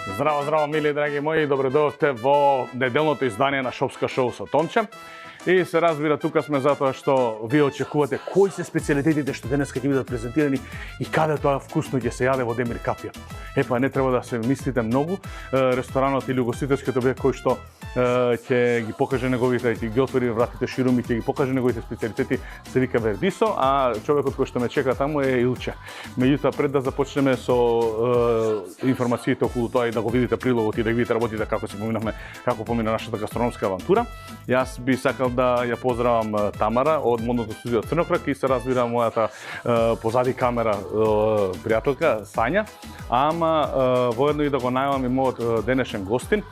Здраво, здраво, мили драги мои, добре дојдовте во неделното издание на Шопска шоу со Томче. И се разбира, тука сме затоа што вие очекувате кои се специјалитетите што денеска ќе бидат презентирани и каде тоа вкусно ќе се јаде во Демир Капија. Епа, не треба да се мислите многу. Ресторанот или угостителскиот објект кој што ќе ги покаже неговите, ќе ги отвори вратите ширум и ќе ги покаже неговите специјалитети се вика Вердисо, а човекот кој што ме чека таму е Илче. Меѓутоа, пред да започнеме со информациите околу тоа и да го видите прилогот и да ги видите работите како се поминавме, како помина нашата гастрономска авантура, јас би сакал да ја поздравам Тамара од модното студио Црнокрак и се разбира мојата позади камера пријателка Сања, ама воедно и да го најавам и мојот денешен гостин,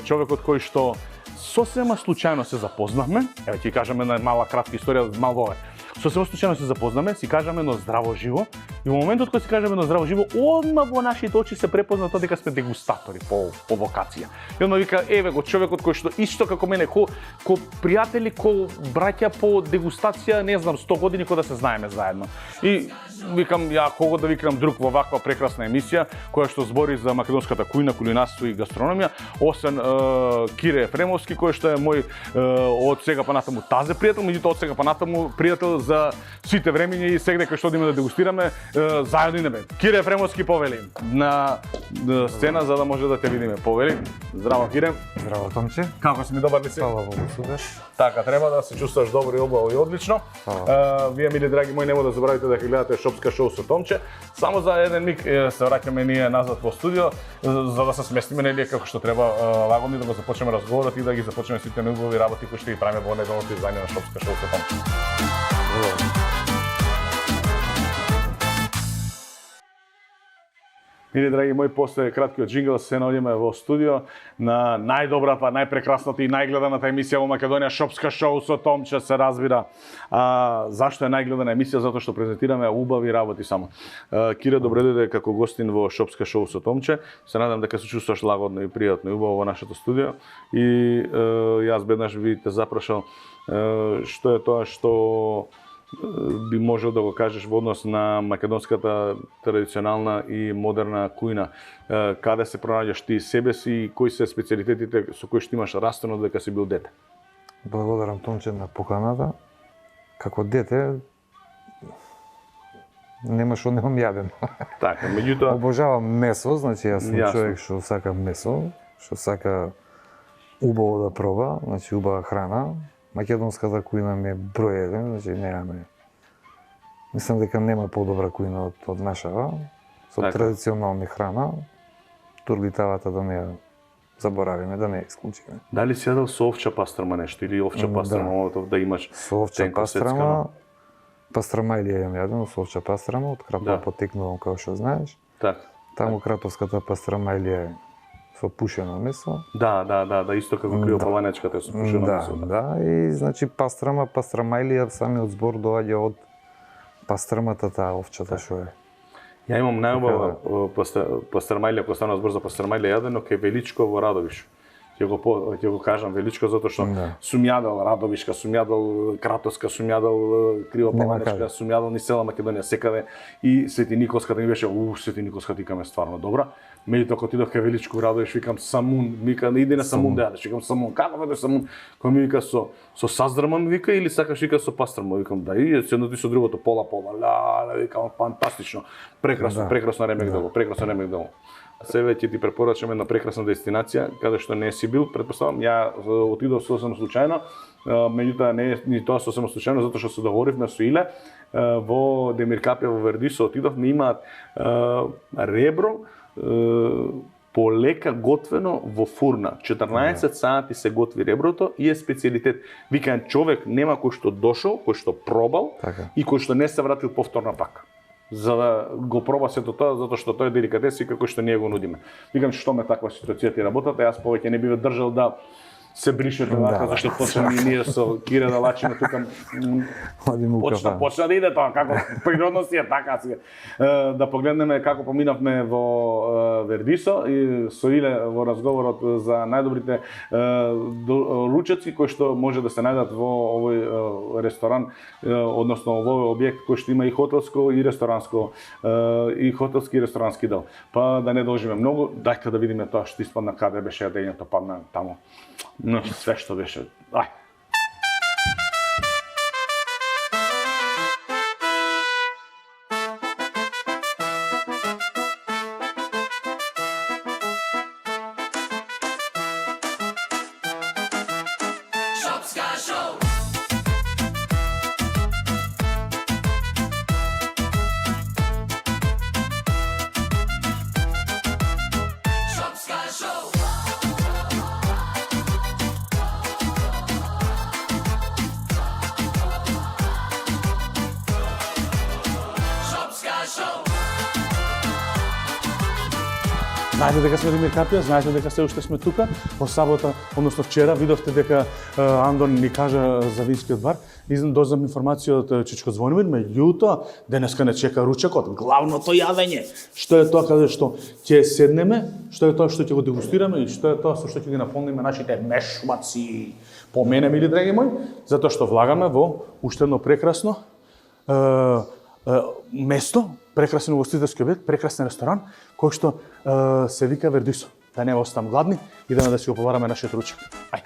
човекот кој што сосема случајно се запознавме, еве ќе кажеме една мала кратка историја мал вове. Сосема случајно се запознаме, си кажаме едно здраво живо и во моментот кога си кажеме едно здраво живо, одма во нашите очи се препозна тоа дека сме дегустатори по вокација. И одма вика, еве го човекот кој што исто како мене, ко пријатели, ко браќа по дегустација, не знам, 100 години кога да се знаеме заедно. И викам, ја кого да викам друг во ваква прекрасна емисија, која што збори за македонската кујна, кулинарство и гастрономија, освен Кире Ефремовски, кој што е мој од сега па натаму тазе пријател, меѓутоа од сега па натаму пријател за сите времиња и сегде кај што одиме да дегустираме, заедно и небе. Кире Ефремовски, повели на сцена за да може да те видиме. Повели. Здраво, Кире. Здраво, Томче. Како си ми, добар ли си? Фала Богу, супер. Така треба да се чувствуваш добро и убаво и одлично. Вие, мили драги мои, нема да забравите да гледате Шопска шоу со Томче. Само за еден миг се враќаме ние назад во студио, за да се сместиме нели како што треба лагодно да го започнеме разговорот и да ги започнеме сите неубави работи кои што ги правиме во неделното издание на Шопска шоу со Томче. Мили драги мои, после краткиот джингл се наоѓаме во студио на најдобрата, најпрекрасната и најгледаната емисија во Македонија, Шопска шоу со Томче, се разбира. Зашто е најгледана емисија? Затоа што презентираме убави работи само. Кире, добре дојде како гостин во Шопска шоу со Томче. Се надам дека се чувствуваш лагодно и пријатно и убаво во нашето студио. И јас веднаш би те запрашал што е тоа што би можел да го кажеш во однос на македонската традиционална и модерна кујна. Каде се пронаѓаш ти себе си и кои се специјалитетите со кои што имаш растено дека си бил дете? Благодарам, Томче, на поканата. Како дете нема што немам јаден. Така, меѓутоа обожавам месо, значи јас сум човек што сака месо, што сака убаво да проба, значи убава храна. Македонската кујна ми е број еден, значи немаме. Мислам дека нема подобра кујна од нашава, со традиционални храна. Турлитавата да не ја заборавиме, да не ја исклучиме. Дали си јадел со овча пастрама нешто или овча пастрама, да имаш со овча пастрама? Пастрамајлија јам јадено со овча пастрама, од Кратово потекнувам, како што знаеш. Така. Таму кратовската пастрамајлија е со пушено месо. Да, исто како криопаланечката со пушено месо. Да, и значи пастрамајлија, самиот збор доаѓа од пастрамата, таа овчата што е. Ја имам најубава пастрамајлија, кога станува збор за пастрамајлија јадено кај Величко во Радовиш. Ќе го кажам Величко затоа што сум јадел Радовишка, сум јадел Кратовска, сум јадел криопаланечка, сум јадел низ цела Македонија секаде и Свети Николска ми беше, Свети Николска викаме стварно добра. Меѓутоа кога отидов кај Величко Радовиш, викам Самун, вика иди на Самун да јадеш, викам Самун, како ведеш Самун? Кој ми вика со саздрман вика или сакаш вика со пастрма, викам да и едното и со другото пола, викам фантастично, прекрасно ремек долу. Себе ќе ти препорачам една прекрасна дестинација каде што не си бил, претпоставам, ја отидов сосема случајно, меѓутоа не е ни тоа сосема случајно затоа што се договоривме со Иле во Демир Капија во Вердисо, отидовме, имаат ребро полека готвено во фурна. 14 сати се готви реброто и е специјалитет. Викаен човек нема кој што дошол, кој што пробал и кој што не се вратил повторно пак. За да го проба сето тоа, затоа што тоа е деликатес и како што ние го нудиме. Викам што ме таква ситуација ти работата, јас повеќе не биве држал да се бришете вака, зашто почнаме и ние со Кире да лачиме тука. Почна да иде тоа, како природно си е така сега. Да погледнеме како поминавме во Вердисо и со Иле во разговорот за најдобрите ручеци кои што може да се најдат во овој ресторан, односно во овој објект кој што има и хотелско и ресторанско, и хотелски и ресторански дел. Па да не должиме многу, дајте да видиме тоа што испадна, каде беше јадењето, падна таму. Но све што беше. Ај. Знаете дека сме Димир Капија, знаете дека се уште сме тука. Во сабота, односно вчера, видовте дека Андон ни кажа за винскиот бар. Дознам информација од Чичко Звонимир, меѓутоа денеска не чека ручекот, главното јадење. Што е тоа каде што ќе седнеме, што е тоа што ќе го дегустираме и што е тоа со што ќе ги наполниме нашите мешмаци. По мене, мили драги мои, затоа што влагаме во уште едно прекрасно место, прекрасен угостителски објект, прекрасен ресторан, кој што се вика Вердисо. Да не оставам гладни, идеме да си го повараме нашиот ручек. Ај.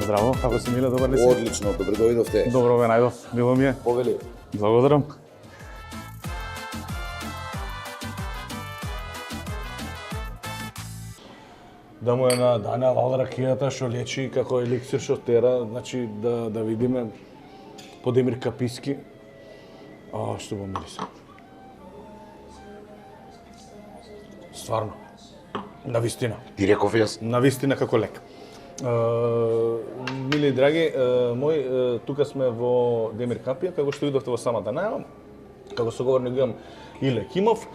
Здраво, како си, Миле, добар ли си? Одлично, добре дојдовте. Добро ве најдов, мило ми е. Повели. Благодарам. Да му е на Даниел Ал ракијата што лечи како еликсир што тера, значи да видиме по Демир Каписки. Што го мириса. Стварно. На вистина. Ти реков јас. На вистина како лек. Мили драги мои, тука сме во Демир Капија, како што видовте во самата најава. Како соговорник имам Иле Кимов,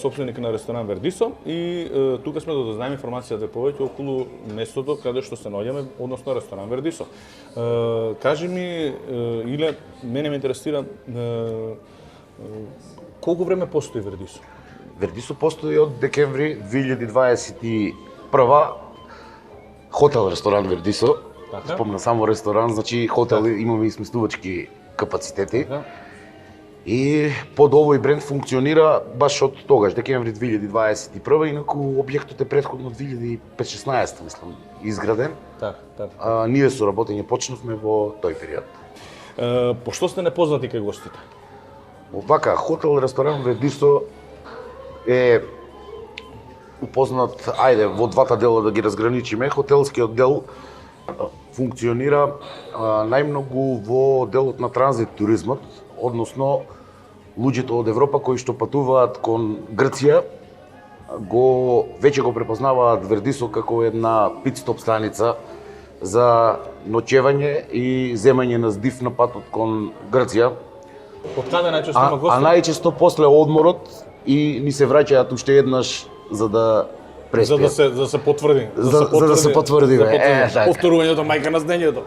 сопственик на ресторан Вердисо, и тука сме да дознаеме информацијата повеќе околу местото каде што се наоѓаме, односно ресторан Вердисо. Кажи ми, Иле, мене ме интересира колку време постои Вердисо? Вердисо постои од декември 2021. Хотел ресторан Вердисо. Така? Спомна само ресторан, значи хотел имаме и сместувачки капацитети. Така. И под овој бренд функционира баш од тогаш, декември 2021, инаку објектот е претходно 2015-16, мислам, изграден. Така. Ние со работење почнавме во тој период. Пошто сте непознати кај гостите? Овака, хотел ресторан Вердисо е упознат, ајде, во двата дела да ги разграничиме. Хотелскиот дел функционира најмногу во делот на транзит туризмот, односно луѓето од Европа кои што патуваат кон Грција веќе го препознаваат Вердисо како една пит-стоп станица за ноќевање и земање на здив на патот кон Грција. Од каде најчесто има гости? А најчесто после одморот и ни се враќаат уште еднаш за да преспиат. За да се потврди. За да се потврди. Повторувањето мајка на знаењето.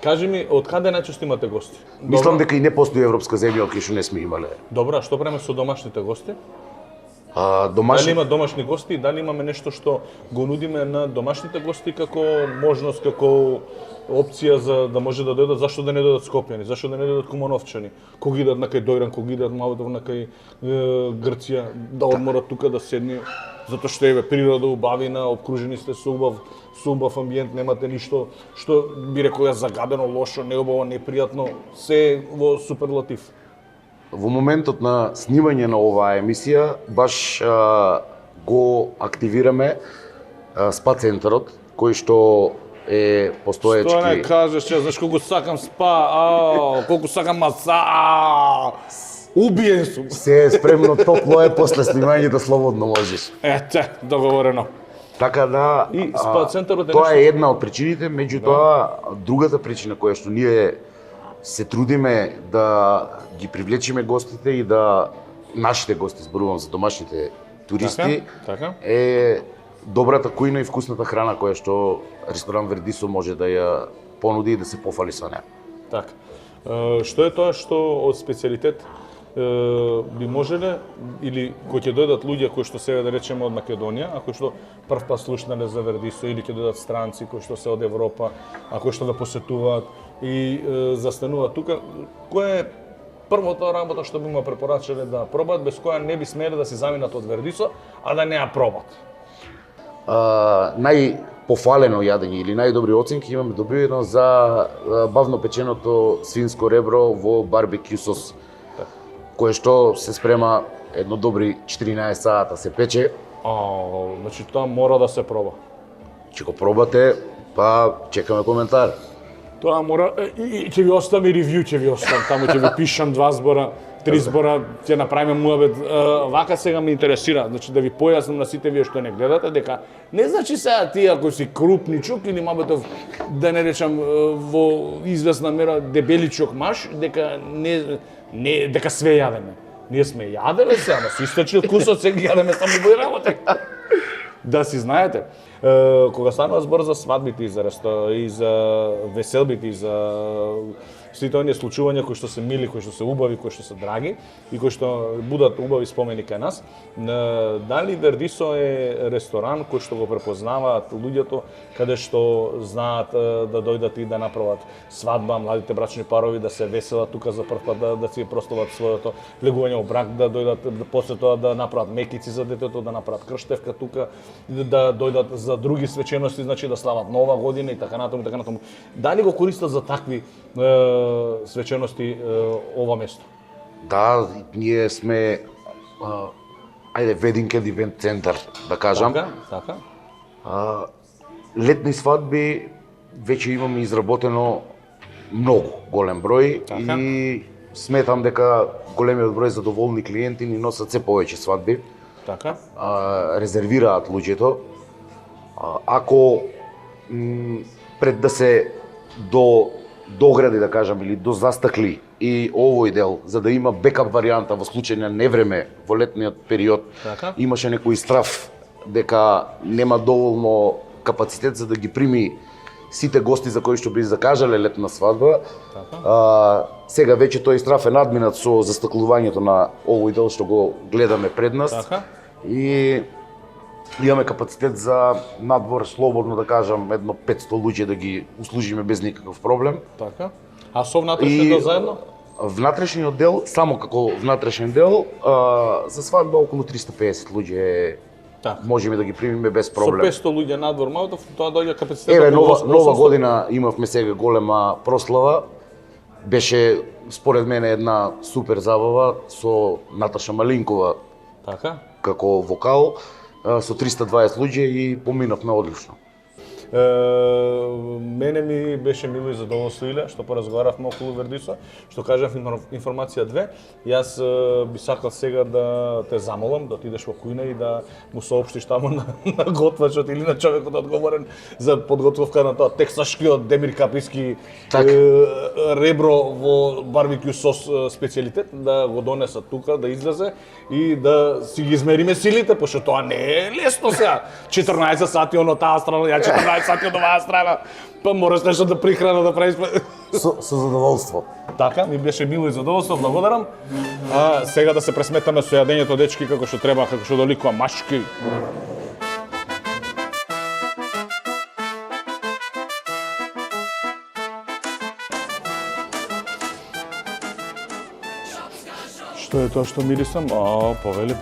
Кажи ми, од каде најчесто имате гости? Мислам дека и не постои европска земја од кај што не сме имале. Добро, а што правиме со домашните гости? Домашни... Дали има домашни гости, дали имаме нешто што го нудиме на домашните гости како можност, како опција за да може да дојдат, зашто да не дојдат Скопјани, зашто да не дојдат Кумановчани, кога идат на кај Дојран, кога идат Малдов на кај Грција, да одморат тука да седни, затоа што еве природа убавина, обкружени сте со убав амбиент, немате ништо што би рекол јас загадено, лошо, неубаво, непријатно, се во суперлатив. Во моментот на снимање на оваа емисија, баш го активираме спа центарот, кој што е постоечки... Што не кажеш, че знаеш колку сакам спа, колку сакам маса, убиен сум. Се е спремно, топло е, после снимањето слободно можеш. Ете, договорено. Така да, и спа центарот е тоа е една од причините, меѓутоа другата причина која што ние се трудиме да ги привлечиме гостите и да нашите гости, зборувам за домашните туристи, така. Е добрата кујна и вкусната храна која што ресторан Вердисо може да ја понуди и да се пофали со неа. Така. Што е тоа што од специјалитет би можеле, или кои ќе дојдат луѓе кои што сега да речеме од Македонија, а кои што прв пат слушнале за Вердисо, или ќе дојдат странци кои што се од Европа, а кои што да посетуваат и застануваат тука, која е првото работа што би му препорачале да пробат, без која не би смеле да се заминат од Вердисо, а да не ја пробат? Најпофалено јадење или најдобри оценки имаме добиено за бавно печеното свинско ребро во барбекю сос, кое што се спрема едно добри 14 сата се пече. Значи тоа мора да се проба. Ќе го пробате, па чекаме коментар. Тоа мора и ќе ви оставам и ревју, ќе ви оставам, таму ќе ви пишам 2 збора, 3 збора, ќе направиме муабет. Вака сега ме интересира, значи да ви појаснам на сите вие што не гледате дека не значи сега ти ако си крупничок или мабетов да не речам во известна мера дебеличок маж, дека не дека све јадеме. Ние сме јаделе сега, да се источил вкусот, сега јадеме само во работа. Да си знаете. Кога станува збор за свадбите и за веселбите и за сите оние случувања кои што се мили, кои што се убави, кои што се драги и кои што будат убави спомени кај нас, дали Вердисо е ресторан кој што го препознаваат луѓето, каде што знаат да дојдат и да направат свадба, младите брачни парови да се веселат тука за прв пат, да си простуват своето влегување во брак, да дојдат после тоа да направат мекици за детето, да направат крштевка тука, да дојдат за други свечености, значи да слават Нова година и така натаму, така натаму. Дали го користат за такви свечености ова место? Да, ние сме wedding and event центар, да кажам. Така. Летни свадби веќе имаме изработено многу голем број и сметам дека големиот број задоволни клиенти ни носат се повеќе свадби. Така. Резервираат луѓето. Ако пред да се догради, да кажам, или дозастакли и овој дел, за да има бекап варијанта во случај на невреме во летниот период, имаше некој страв дека нема доволно капацитет за да ги прими сите гости за кои што би закажале летна свадба. Сега веќе тој страв е надминат со застаклувањето на овој дел што го гледаме пред нас. И имаме капацитет за надвор, слободно да кажам, едно 500 луѓе да ги услужиме без никаков проблем. Така. А со внатрешниот дел заедно? Внатрешниот дел, само како внатрешен дел, за свадба околу 350 луѓе можеме да ги примиме без проблем. Со 500 луѓе надвор, малку тоа доаѓа капацитет. Еве, нова година имавме сега голема прослава. Беше според мене една супер забава со Наташа Малинкова. Така. Како вокал, со 320 луѓе и поминавме одлично. Мене ми беше мило и задоволство Иле, што поразговаравме околу Вердисо, што кажав информација 2. Јас би сакал сега да те замолам да отидеш во кујна и да му соопштиш таму на готвачот или на човекот одговорен за подготовка на тоа тексашкиот Демир Каписки ребро во барбекю сос специјалитет, да го донесат тука, да излезе и да си ги измериме силите, пошто тоа не е лесно сега. 14 сати од таа страна, ја 14 сати од оваа страна, па мораш нешто да прихрана да правиш. Со задоволство. Така, ми беше мило и задоволство, благодарам. Сега да се пресметаме со јадењето, дечки, како што треба, како што доликува машки. Што е тоа што мирисам? Повели.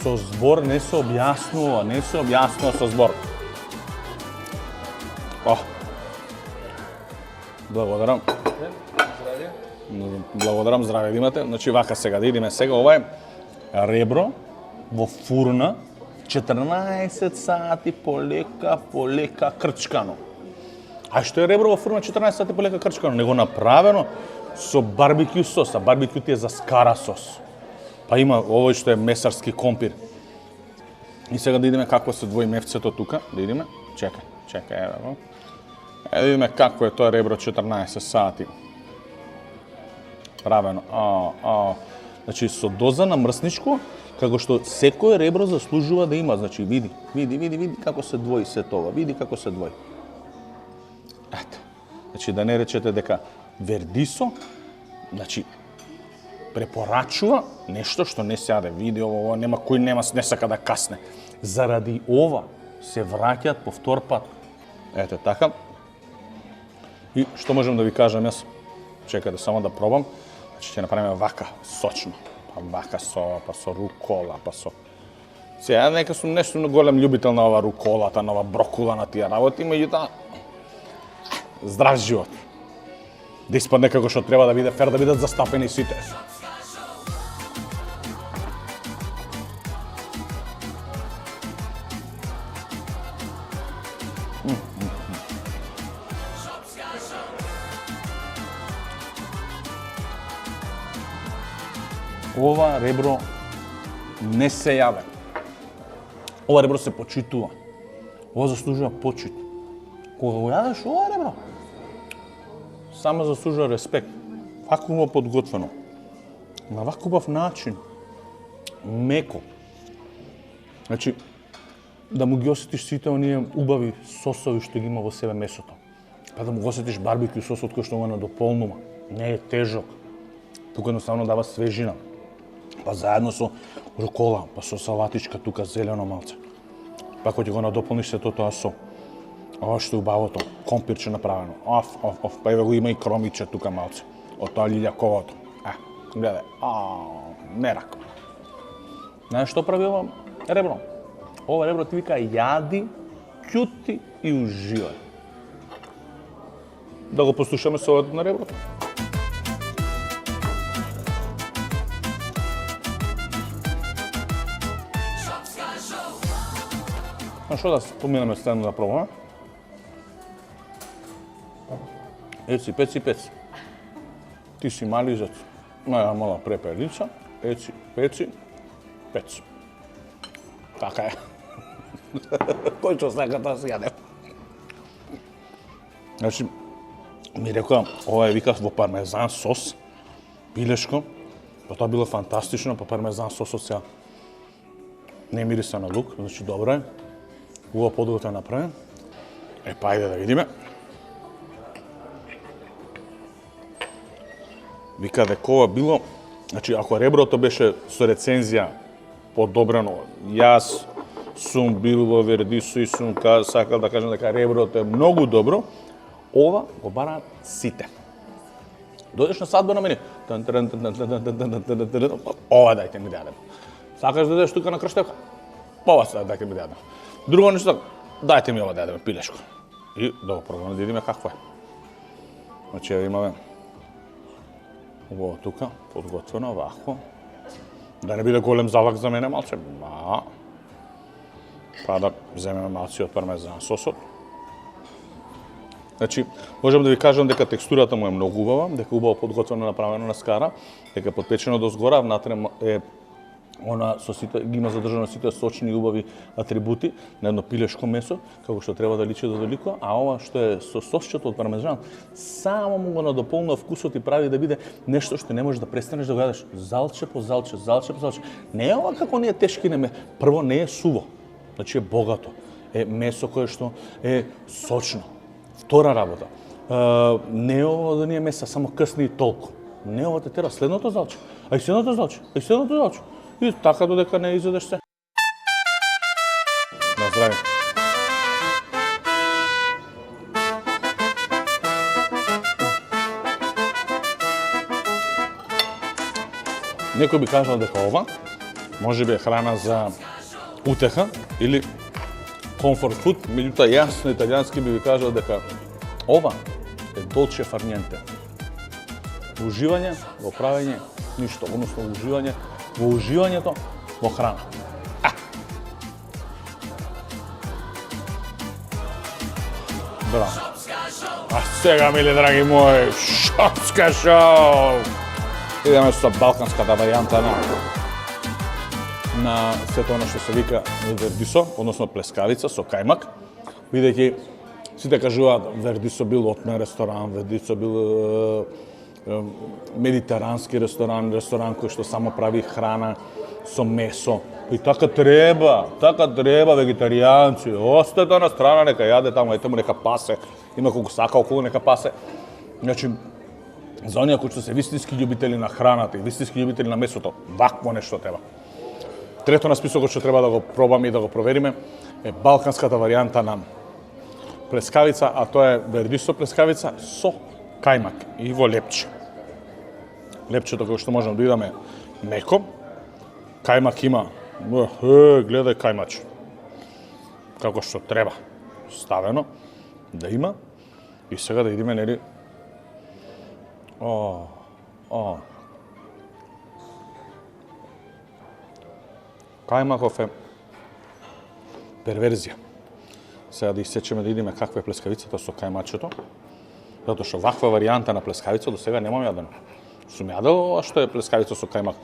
Со збор не се објаснува со збор. Благодарам. Благодарам, здраве да имате. Значи вака сега да идеме сега, ова е ребро во фурна 14 сати полека крчкано. А што е ребро во форма 14 сати полека крчкано, него направено со барбекю сос, а барбекю ти е за скара сос. Па има овој што е месарски компир. И сега да идеме како се двои мефцето тука, да идеме. Чекај, ево. Да видиме како е тоа ребро 14 сати. Правено. Значи со доза на мрсничко, како што секој ребро заслужува да има, значи види како се двои се тоа, види како се двои. Ето. Значи да не речете дека Вердисо, значи препорачува нешто што не се јаде. Види ово, нема кој не сака да касне. Заради ова се враќаат по втор пат. Ете така. И што можам да ви кажам јас? Чекате само да пробам. Значи ќе направиме вака, сочно. Па вака со рукола, па со... Сега нека сум нешто голем љубител на ова руколата, на ова брокула, на тие работи, меѓутоа здрав живот. Да испадне како што треба да биде фер, да бидат застапени сите. Ова ребро не се јаве. Ова ребро се почитува. Ова заслужува почит. Кога го јадеш ова ребро, само заслужува респект. Вакво подготвено. На ваков начин. Меко. Значи, да му ги осетиш сите оние убави сосови што ги има во себе месото. Па да му го осетиш барбекю сосот кој што го надополнува. Не е тежок. Тука едноставно дава свежина. Па заедно со рукола, па со салатичка тука зелено малце. Па кога ќе го надополниш сето тоа со ова што е убавото, компирче направено. Па еве го има и кромиче тука малце. Од тоа лилјаковото. Гледај, мерак. Знаеш што прави ова ребро? Ова ребро ти вика јади, ќути и уживај. Да го послушаме совет на реброто. Што да поминаме следно да пробаме? Еци, пеци. Ти си мализец. Мала препелица. Еци, пеци. Така е. Кој што сака да си јаде? Значи, ми рекоа, ова е вика во пармезан сос, пилешко, па тоа било фантастично, па пармезан сосот сега не мириса на лук, значи добро е. Ова подготвен направен. Па ајде да видиме. Вика дека ова било, значи ако реброто беше со рецензија подобрено, јас сум бил во Вердисо и сум сакал да кажам дека реброто е многу добро, ова го бараат сите. Дојдеш на садба на мене, ова дајте ми да јадем. Сакаш да идеш тука на крштевка? Ова дајте ми да јадем. Друго нешто, дајте ми ова да јадеме пилешко. И да го пробаме да видиме какво е. Значи имаме ово тука, подготвено вако. Да не биде голем залак за мене малце. Па да земеме малци од пармезан сосот. Значи, можам да ви кажам дека текстурата му е многу убава, дека убаво подготвено направено на скара, дека е подпечено до згора, внатре е она со сите ги има задржано сите сочни и убави атрибути на едно пилешко месо, како што треба да личи да доликува, а ова што е со сосчето од пармезан, само му го надополнува вкусот и прави да биде нешто што не можеш да престанеш да го јадеш залче по залче. Не е ова како ние тешки неме, прво не е суво, значи е богато, е месо кое што е сочно. Втора работа, не е ова да ние меса само късни и толку. Не ова те тера следното залче, а и следното залче. И така додека не изедеш се. На здраве. Некој би кажал дека ова може би е храна за утеха или комфорт фуд, меѓутоа јас на италијански би ви кажал дека ова е долче фарниенте. Уживање во правење ништо, односно уживање во уживањето во храна. Браво. Сега, мили драги мои, шопска шоу! Идеме со балканската варијанта на сето она што се вика вердисо, односно плескавица со кајмак, бидејќи сите кажуваат вердисо бил отмен ресторан, вердисо бил медитерански ресторан кој што само прави храна со месо. И така треба вегетаријанци, остате на страна, нека јаде таму, ете му нека пасе, има колку сака околу, нека пасе. Значи, за оние кои што се вистински љубители на храната и вистински љубители на месото, вакво нешто треба. Трето на списокот што треба да го пробаме и да го провериме е балканската варијанта на плескавица, а тоа е вердисо плескавица со кајмак и во лепче. Лепчето кој што можеме да видиме меко, кајмак има, гледај кајмач, како што треба, ставено, да има, и сега да идеме, нели, кајмаков е перверзија. Сега да исечеме да идеме каква е плескавицата со кајмачето, затоа што ваква варијанта на плескавица до сега немам јадено. Сум јадел, а што е плескавица со кајмак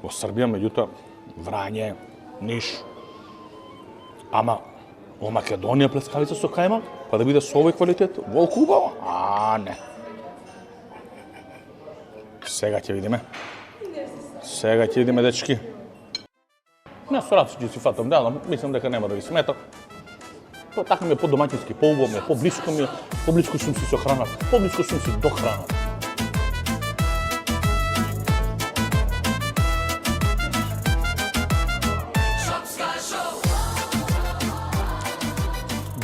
во Србија, меѓутоа Врање, Ниш. Ама во Македонија плескавица со кајмак, па да биде со овој квалитет, волку убаво? Не. Сега ќе видиме. Сега ќе видиме, дечки. Не, со раци ќе си фатам, да, мислам дека нема да ви смета. Така ми е по-домаќински, по-убаво ми е, по-блиско сум си со храната, по-блиско сум си до храната.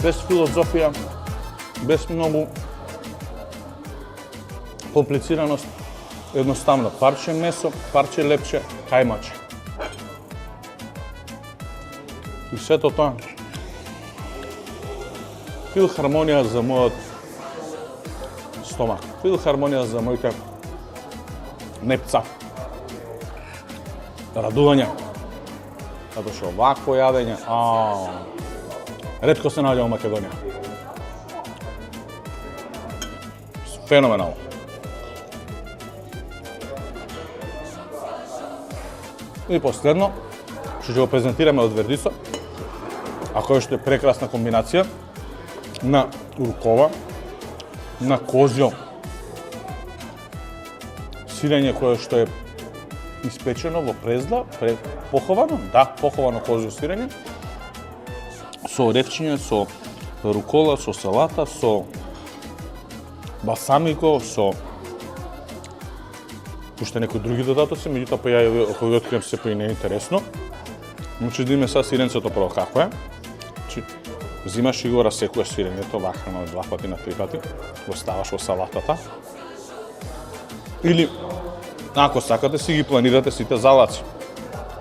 Без филозофија, без многу комплицираност, едноставно парче месо, парче лепче, кајмаче. И сето тоа филхармонија за мојот стомак, филхармонија за моите непца, радување, затоа што вакво јадење, ретко се наоѓа во Македонија. Феноменално. И последно, што ќе го презентираме од вердисо, а кој што е прекрасна комбинација на уркова, на козјо сирење кое што е испечено во презла, поховано, поховано козјо сирење, со оревчиња, со рукола, со салата, со балсамико, со уште некои други додатоци, меѓутоа па ја ако ги открием се па и не е интересно. Значи да име са сиренцето прво како е. Значи взимаш и го расекуваш сирењето вака на 2 пати на 3 пати, го ставаш во салатата. Или ако сакате си ги планирате сите залаци.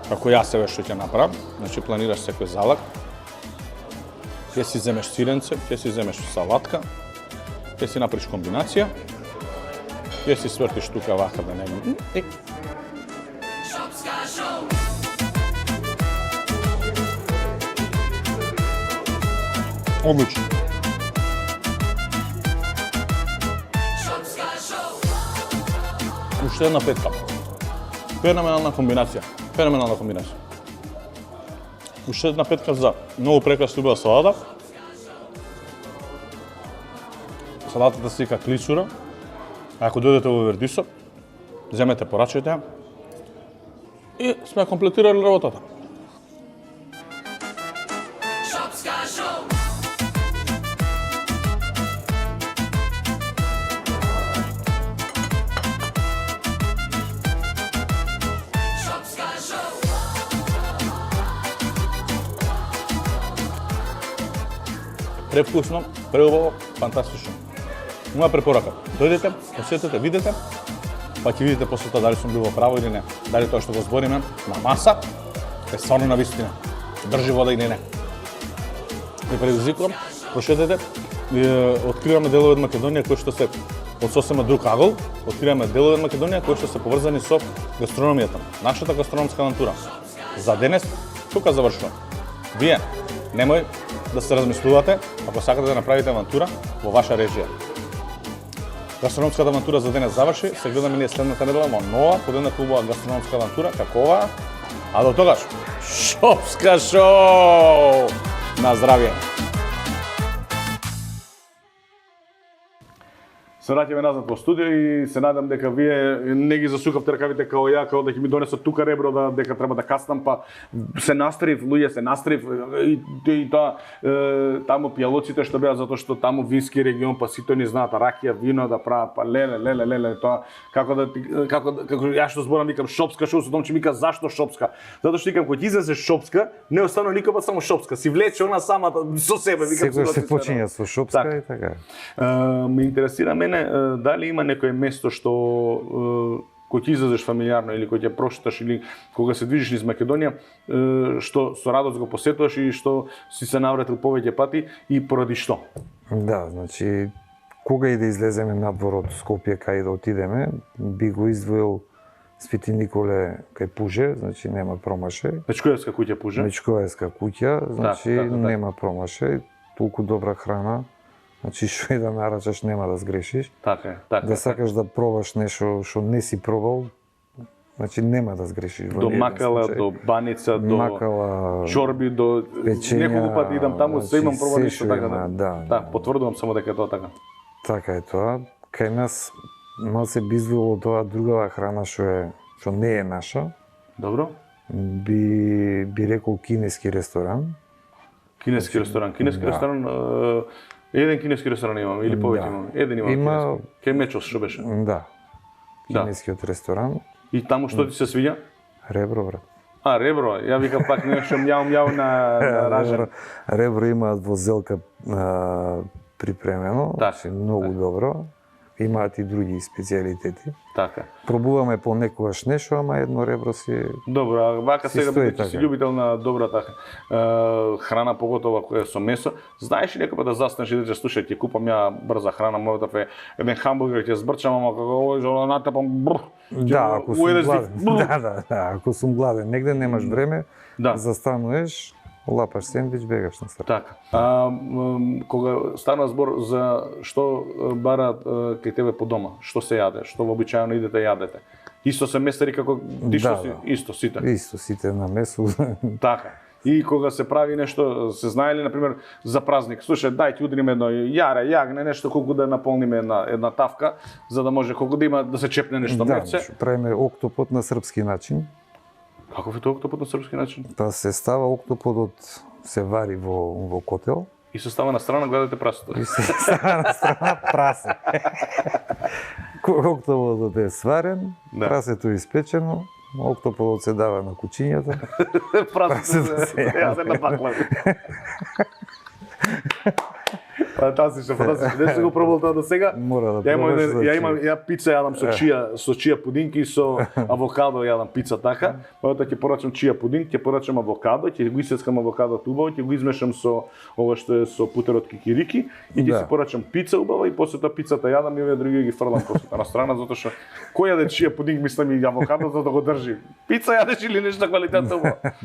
Како јас сега што ќе направам, значи планираш секој залак. Ќе си земеш сиренце, ќе си земеш салатка, ќе си направиш комбинација, ќе си свртиш тука вака да нема. Одлично. Уште една петка. Феноменална комбинација. Уште една петка за многу прекрасна убава салата. Салатата се вика клисура. Ако дојдете во вердисо, земете порачајте и сме комплетирали работата. Превкусно, преубаво, фантастично. Моја препорака, дојдете, посетете, видете, па ќе видите после тоа дали сум бил во право или не. Дали тоа што го збориме на маса е стварно на вистина. Држи вода или не. Ви предизвикувам, прошетете, откриваме делови од Македонија кои што се од сосема друг агол, откриваме делови од Македонија кои што се поврзани со гастрономијата, нашата гастрономска авантура. За денес тука завршувам. Вие немој да се размислувате ако сакате да направите авантура во ваша режија. Гастрономската авантура за денес заврши. Се гледаме ние следната недела во нова, подеднакво убава гастрономска авантура како оваа. А до тогаш, Шопска шоу! На здравје! Се враќаме назад во студио и се надам дека вие не ги засукавте ракавите као ја, као да ќе ми донесат тука ребро, дека треба да каснам, па се настрив, луѓе се настрив и таму пијалоците што беа, затоа што таму вински регион, па сите ни знаат ракија, вино да прават, па леле, тоа како ја што зборам викам Шопска шоу, со домче мика зашто Шопска? Затоа што викам кога излезе Шопска, не остана никога само Шопска, си влече она самата со себе, викам секој се почиња со Шопска и така. Ме интересира мене дали има некое место што кога ќе излезеш фамилиарно или кога ќе прошеташ или кога се движиш низ Македонија, што со радост го посетуваш и што си се навратил повеќе пати и поради што? Да, значи кога и да излеземе надвор од Скопје кај да отидеме, би го издвоил Свети Николе кај Пуже, значи нема промашај. Мечковска куќа Пуже. Мечковска куќа, значи нема промашај, толку добра храна. Значи што и да нарачаш нема да сгрешиш. Така. Да сакаш да пробаш нешто што не си пробал, значи нема да сгрешиш. До макала, до баница, до макала, чорби, до печења, неколку пати идам таму, се имам пробано нешто така. Да, потврдувам само дека е тоа така. Така е тоа. Кај нас малце би извило тоа другава храна што не е наша. Добро. Би рекол кинески ресторан. Кинески ресторан. Еден кинески ресторан имам или повеќе имам. Еден имам. Кај Мечос што беше? Да. Кинескиот ресторан. И таму што ти се свиѓа? Ребро, брат. Ребро. Ја викам пак нешто мјау на ражен. Ребро имаат во зелка припремено, многу добро. Имаат и други специјалитети. Така. Пробуваме понекогаш нешто, ама едно ребро си. Добро, вака сега бидејќи си љубител на добрата храна, поготово која е со месо, знаеш ли некој да застанеш и да слушај, ќе купам ја брза храна, можда еден хамбургер ќе збрчам, ама како овој натапам. Да, ако сум гладен. Да, ако сум гладен, негде немаш време, застануваш, лапаш сендвич, бегаш на страна. Така. Кога стана збор за што бараат кај тебе по дома, што се јаде, што вообичаено идете јадете. Исто се месари како ти што си, исто сите. Исто сите на месо. Така. И кога се прави нешто, се знае ли, например, за празник, слушај, дај ќе удриме едно јагне, нешто колку да наполниме една тавка, за да може колку да има да се чепне нешто мерце. Да, правиме октопод на српски начин. Каков е тоа октопод на српски начин? Па се става октоподот, се вари во котел. И се става на страна, гледате прасото. И се става на страна прасе. Октоподот е сварен, прасето е испечено, октоподот се дава на кучињата. Прасето се напаклави. Фантастично. Не се го пробал тоа до сега. Мора да пробаш. Ја пица јадам со чија пудинки и со авокадо јадам пица така. Потоа ќе порачам чија пудинг, ќе порачам авокадо, ќе го исецкам авокадот убаво, ќе го измешам со ова што е со путерот кикирики и ќе си порачам пица убава и после тоа пицата јадам и овие други ги фрлам после на страна затоа што кој јаде чија пудинг мислам и авокадо за да го држи. Пица јадеш или нешто квалитетно?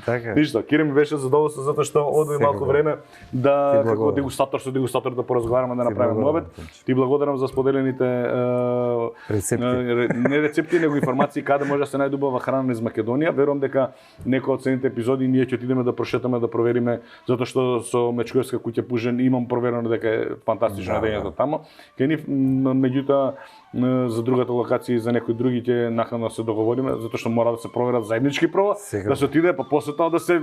Така. Ништо, Кире ми беше задоволство затоа што одои малку време да како дегустатор да поразговараме, да направиме обед. Ти благодарам за споделените не рецепти, него информации каде може да се најде убава храна низ Македонија. Верувам дека некои од следните епизоди ние ќе отидеме да прошетаме, да провериме, затоа што со Мечковска куќа Пужен имам проверено дека е фантастично јадењето таму. Кај нив меѓутоа за другата локација и за некои други ќе накнадно се договориме, затоа што мора да се проверат заеднички прво, да се отиде, па после тоа да се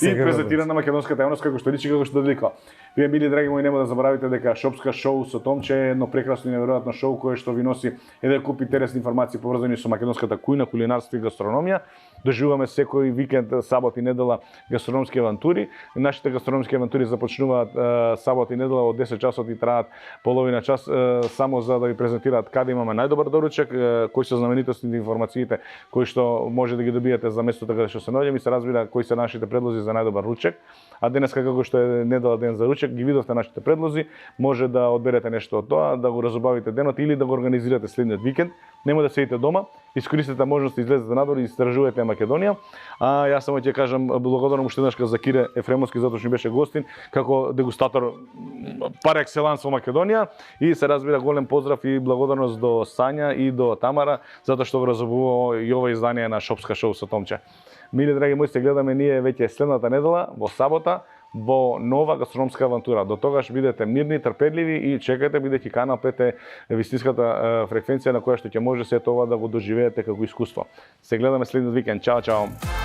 и презентира на македонската јавност како што личи, како што додлика. Вие, мили драги мои, нема да заборавите дека Шопска шоу со Томче е едно прекрасно и неверојатно шоу кое што ви носи еден куп интересни информации поврзани со македонската кујна, кулинарство и гастрономија. Доживуваме секој викенд, сабот и недела гастрономски авантури. Нашите гастрономски авантури започнуваат сабот и недела од 10 часот и траат половина час само за да ви презентираат каде имаме најдобар доручек, кои се знаменитостите, информациите кои што може да ги добиете за местото каде што се наоѓаме и се разбира кои се нашите предлози за најдобар ручек. А денеска како што е недела ден за ручек, ги видовте нашите предлози, може да одберете нешто од тоа, да го разубавите денот или да го организирате следниот викенд. Нема да седите дома искористете можност да излезете надвор и истражувајте Македонија. А јас само ќе кажам благодарам уште еднаш за Кире Ефремовски затоа што ми беше гостин како дегустатор пар екселанс во Македонија и се разбира голем поздрав и благодарност до Сања и до Тамара затоа што го разобува и ова издание на Шопска шоу со Томче. Мили драги мои, се гледаме ние веќе следната недела во сабота во нова гастрономска авантура. До тогаш бидете мирни, трпеливи и чекајте бидејќи Канал 5 е вистинската фреквенција на која што ќе може сето ова да го доживеете како искуство. Се гледаме следниот викенд. Чао, чао.